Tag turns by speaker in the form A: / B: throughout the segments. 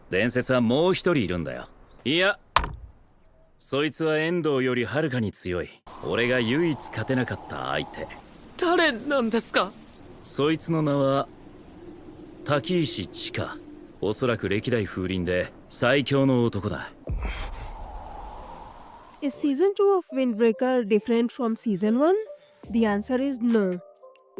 A: 伝説はもう一人いるんだよ。いや、そいつは遠藤よりはるかに強い。俺が唯一勝てなかった相手。
B: 誰なんですか？
A: そいつの名は滝石千佳。おそらく歴代風鈴で最強の男だ。
C: Is season 2 of Windbreaker different from season 1? The answer is no.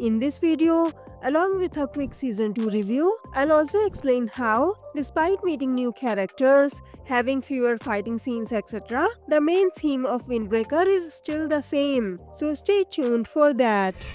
C: In this video, along with a quick season 2 review, I'll also explain how, despite meeting new characters, having fewer fighting scenes, etc., the main theme of Windbreaker is still the same. So stay tuned for that.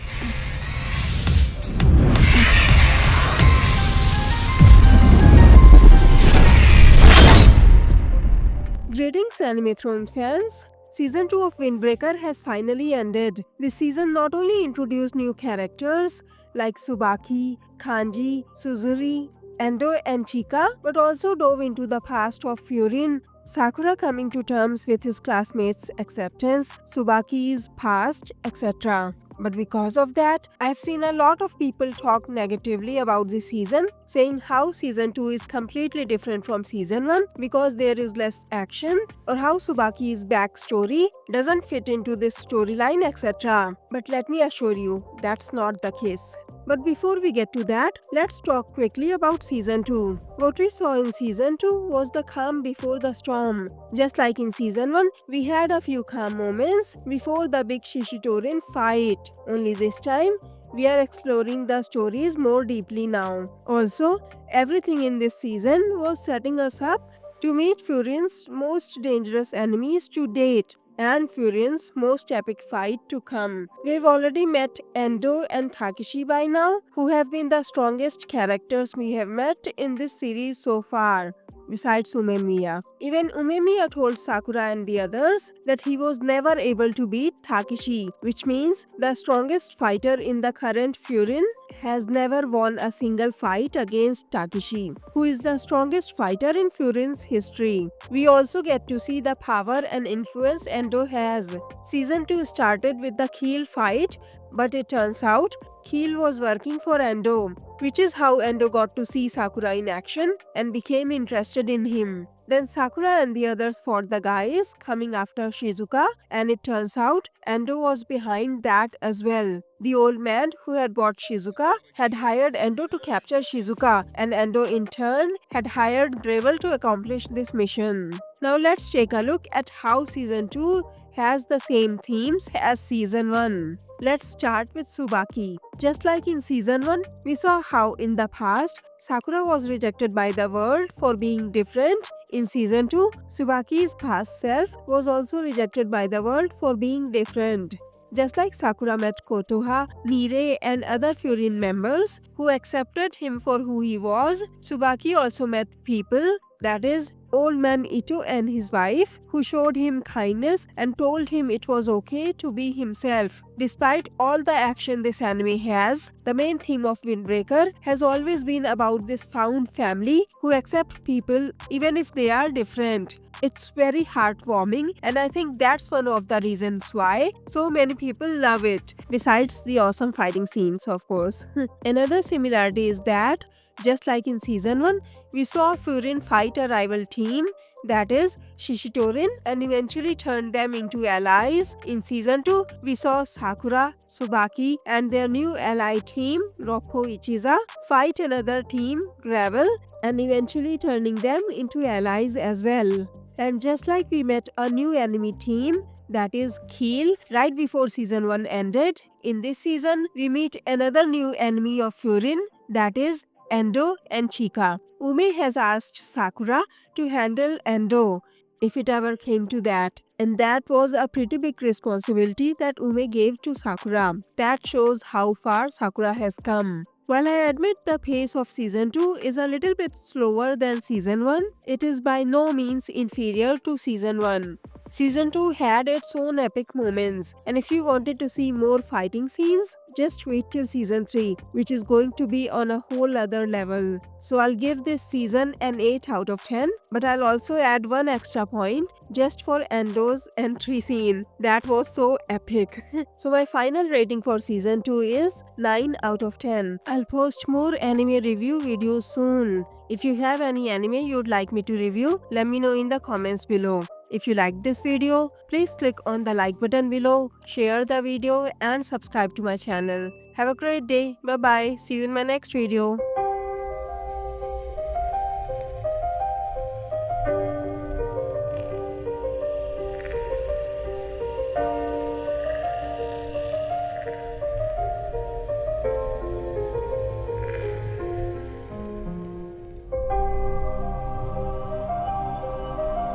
C: Greetings Anime Thrones fans! Season 2 of Windbreaker has finally ended. This season not only introduced new characters like Tsubaki, Kanji, Suzuri, Endo and Chika, but also dove into the past of Furin, Sakura coming to terms with his classmates' acceptance, Tsubaki's past, etc. But because of that, I've seen a lot of people talk negatively about this season, saying how season 2 is completely different from season 1 because there is less action, or how Tsubaki's backstory doesn't fit into this storyline, etc. But let me assure you, that's not the case. But before we get to that, let's talk quickly about season 2. What we saw in season 2 was the calm before the storm. Just like in season 1, we had a few calm moments before the big Shishitorin fight. Only this time, we are exploring the stories more deeply now. Also, everything in this season was setting us up to meet Furin's most dangerous enemies to date and Furin's most epic fight to come. We've already met Endo and Takeshi by now, who have been the strongest characters we have met in this series so far, besides Umemiya. Even Umemiya told Sakura and the others that he was never able to beat Takeshi, which means the strongest fighter in the current Furin has never won a single fight against Takeshi, who is the strongest fighter in Furin's history. We also get to see the power and influence Endo has. Season 2 started with the Keel fight, but it turns out Keel was working for Endo, which is how Endo got to see Sakura in action and became interested in him. Then Sakura and the others fought the guys coming after Shizuka, and it turns out Endo was behind that as well. The old man who had bought Shizuka had hired Endo to capture Shizuka, and Endo in turn had hired Gravel to accomplish this mission. Now let's take a look at how season 2 has the same themes as season 1. Let's start with Tsubaki. Just like in season 1, we saw how in the past, Sakura was rejected by the world for being different. In season 2, Tsubaki's past self was also rejected by the world for being different. Just like Sakura met Kotoha, Nire and other Furin members who accepted him for who he was, Tsubaki also met people, that is, Old Man Ito and his wife, who showed him kindness and told him it was okay to be himself. Despite all the action this anime has, the main theme of Windbreaker has always been about this found family who accept people even if they are different. It's very heartwarming, and I think that's one of the reasons why so many people love it, besides the awesome fighting scenes, of course. Another similarity is that, just like in season 1, we saw Furin fight a rival team, that is Shishitorin, and eventually turned them into allies. In season 2, we saw Sakura, Tsubaki and their new ally team, Roppo Ichiza, fight another team, Gravel, and eventually turning them into allies as well. And just like we met a new enemy team, that is Keel, right before season 1 ended, in this season we meet another new enemy of Furin, that is Endo and Chika. Ume has asked Sakura to handle Endo if it ever came to that, and that was a pretty big responsibility that Ume gave to Sakura. That shows how far Sakura has come. While I admit the pace of season 2 is a little bit slower than season 1, it is by no means inferior to season 1. Season 2 had its own epic moments, and if you wanted to see more fighting scenes, just wait till season 3, which is going to be on a whole other level. So I'll give this season an 8 out of 10, but I'll also add one extra point just for Endo's entry scene. That was so epic. So my final rating for season 2 is 9 out of 10. I'll post more anime review videos soon. If you have any anime you'd like me to review, let me know in the comments below. If you liked this video, please click on the like button below, share the video and subscribe to my channel. Have a great day. Bye bye. See you in my next video.